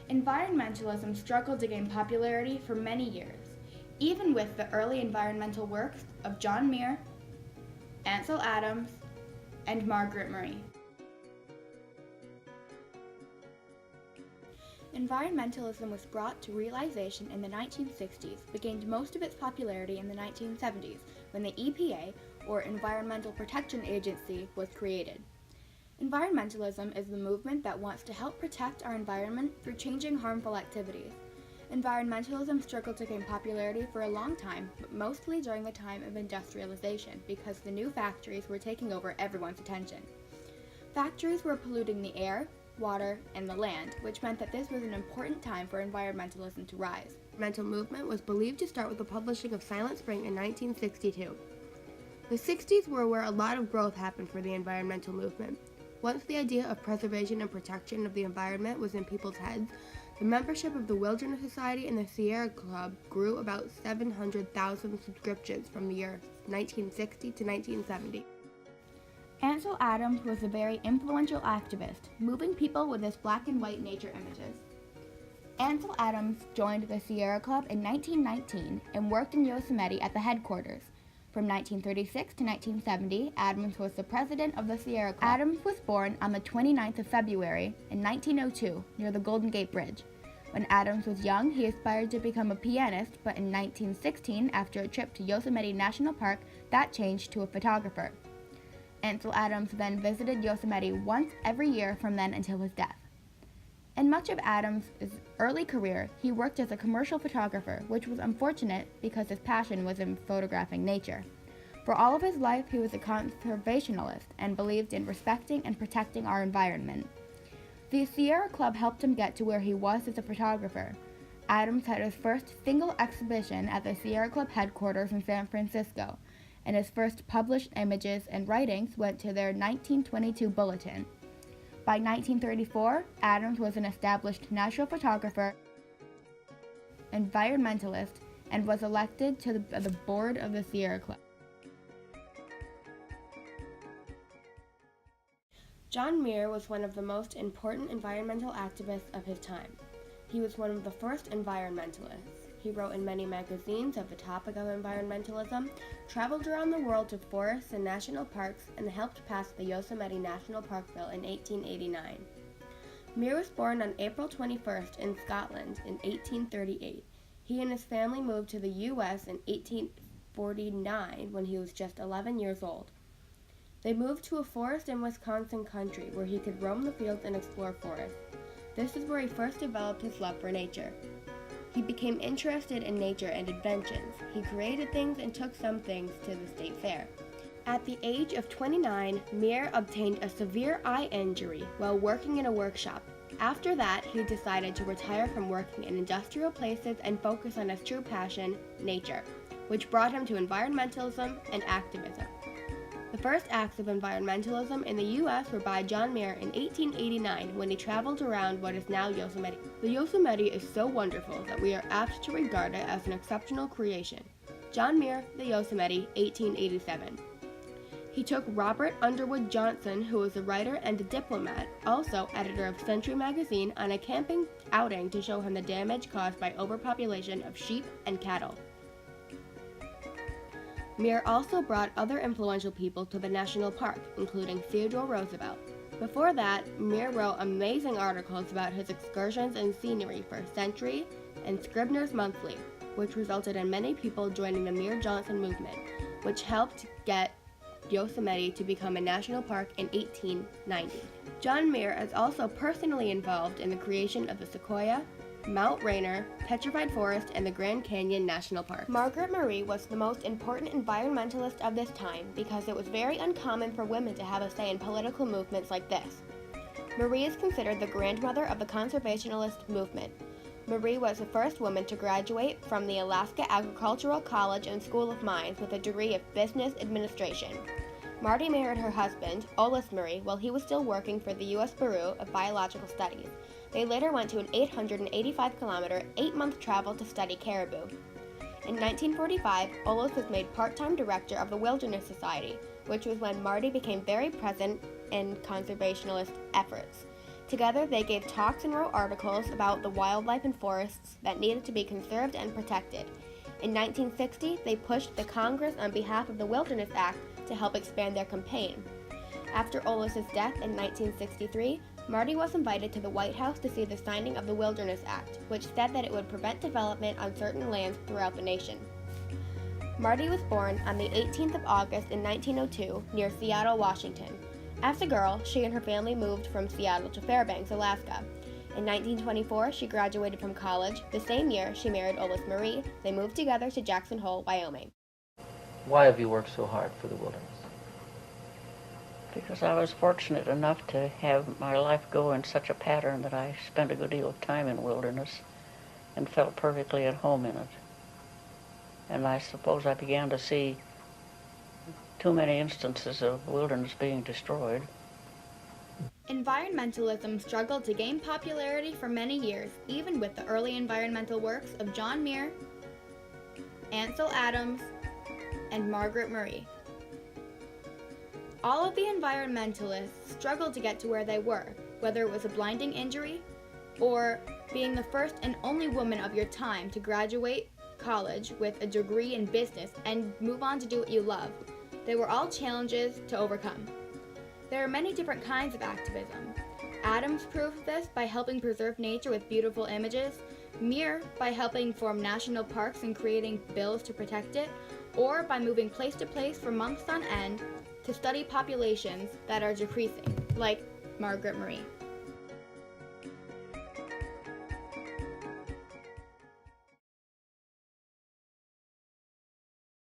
Environmentalism struggled to gain popularity for many years, even with the early environmental works of John Muir, Ansel Adams, and Margaret Murie. Environmentalism was brought to realization in the 1960s, but gained most of its popularity in the 1970s when the EPA, or Environmental Protection Agency, was created. Environmentalism is the movement that wants to help protect our environment through changing harmful activities. Environmentalism struggled to gain popularity for a long time, but mostly during the time of industrialization because the new factories were taking over everyone's attention. Factories were polluting the air, water, and the land, which meant that this was an important time for environmentalism to rise. The environmental movement was believed to start with the publishing of Silent Spring in 1962. The 60s were where a lot of growth happened for the environmental movement. Once the idea of preservation and protection of the environment was in people's heads, the membership of the Wilderness Society and the Sierra Club grew about 700,000 subscriptions from the year 1960 to 1970. Ansel Adams was a very influential activist, moving people with his black and white nature images. Ansel Adams joined the Sierra Club in 1919 and worked in Yosemite at the headquarters. From 1936 to 1970, Adams was the president of the Sierra Club. Adams was born on the 29th of February in 1902 near the Golden Gate Bridge. When Adams was young, he aspired to become a pianist, but in 1916, after a trip to Yosemite National Park, that changed to a photographer. Ansel Adams then visited Yosemite once every year from then until his death. In much of Adams' early career, he worked as a commercial photographer, which was unfortunate because his passion was in photographing nature. For all of his life, he was a conservationist and believed in respecting and protecting our environment. The Sierra Club helped him get to where he was as a photographer. Adams had his first single exhibition at the Sierra Club headquarters in San Francisco, and his first published images and writings went to their 1922 bulletin. By 1934, Adams was an established natural photographer, environmentalist, and was elected to the board of the Sierra Club. John Muir was one of the most important environmental activists of his time. He was one of the first environmentalists. He wrote in many magazines of the topic of environmentalism, traveled around the world to forests and national parks, and helped pass the Yosemite National Park Bill in 1889. Muir was born on April 21st in Scotland in 1838. He and his family moved to the U.S. in 1849 when he was just 11 years old. They moved to a forest in Wisconsin country where he could roam the fields and explore forests. This is where he first developed his love for nature. He became interested in nature and inventions. He created things and took some things to the state fair. At the age of 29, Muir obtained a severe eye injury while working in a workshop. After that, he decided to retire from working in industrial places and focus on his true passion, nature, which brought him to environmentalism and activism. The first acts of environmentalism in the U.S. were by John Muir in 1889 when he traveled around what is now Yosemite. The Yosemite is so wonderful that we are apt to regard it as an exceptional creation. John Muir, The Yosemite, 1887. He took Robert Underwood Johnson, who was a writer and a diplomat, also editor of Century magazine, on a camping outing to show him the damage caused by overpopulation of sheep and cattle. Muir also brought other influential people to the national park, including Theodore Roosevelt. Before that, Muir wrote amazing articles about his excursions and scenery for Century and Scribner's Monthly, which resulted in many people joining the Muir-Johnson movement, which helped get Yosemite to become a national park in 1890. John Muir is also personally involved in the creation of the Sequoia, Mount Rainier, Petrified Forest, and the Grand Canyon National Park. Margaret Murie was the most important environmentalist of this time because it was very uncommon for women to have a say in political movements like this. Murie is considered the grandmother of the conservationist movement. Murie was the first woman to graduate from the Alaska Agricultural College and School of Mines with a degree of business administration. Marty married her husband, Ollis Murie, while he was still working for the U.S. Bureau of Biological Studies. They later went to an 885-kilometer, 8-month travel to study caribou. In 1945, Ollis was made part-time director of the Wilderness Society, which was when Marty became very present in conservationist efforts. Together, they gave talks and wrote articles about the wildlife and forests that needed to be conserved and protected. In 1960, they pushed the Congress on behalf of the Wilderness Act to help expand their campaign. After Olis's death in 1963, Marty was invited to the White House to see the signing of the Wilderness Act, which said that it would prevent development on certain lands throughout the nation. Marty was born on the 18th of August in 1902 near Seattle, Washington. As a girl, she and her family moved from Seattle to Fairbanks, Alaska. In 1924, she graduated from college. The same year, she married Olis Murie. They moved together to Jackson Hole, Wyoming. Why have you worked so hard for the wilderness? Because I was fortunate enough to have my life go in such a pattern that I spent a good deal of time in wilderness and felt perfectly at home in it. And I suppose I began to see too many instances of wilderness being destroyed. Environmentalism struggled to gain popularity for many years, even with the early environmental works of John Muir, Ansel Adams, and Margaret Murie. All of the environmentalists struggled to get to where they were, whether it was a blinding injury or being the first and only woman of your time to graduate college with a degree in business and move on to do what you love. They were all challenges to overcome. There are many different kinds of activism. Adams proved this by helping preserve nature with beautiful images, Muir by helping form national parks and creating bills to protect it, or by moving place to place for months on end to study populations that are decreasing, like Margaret Murie.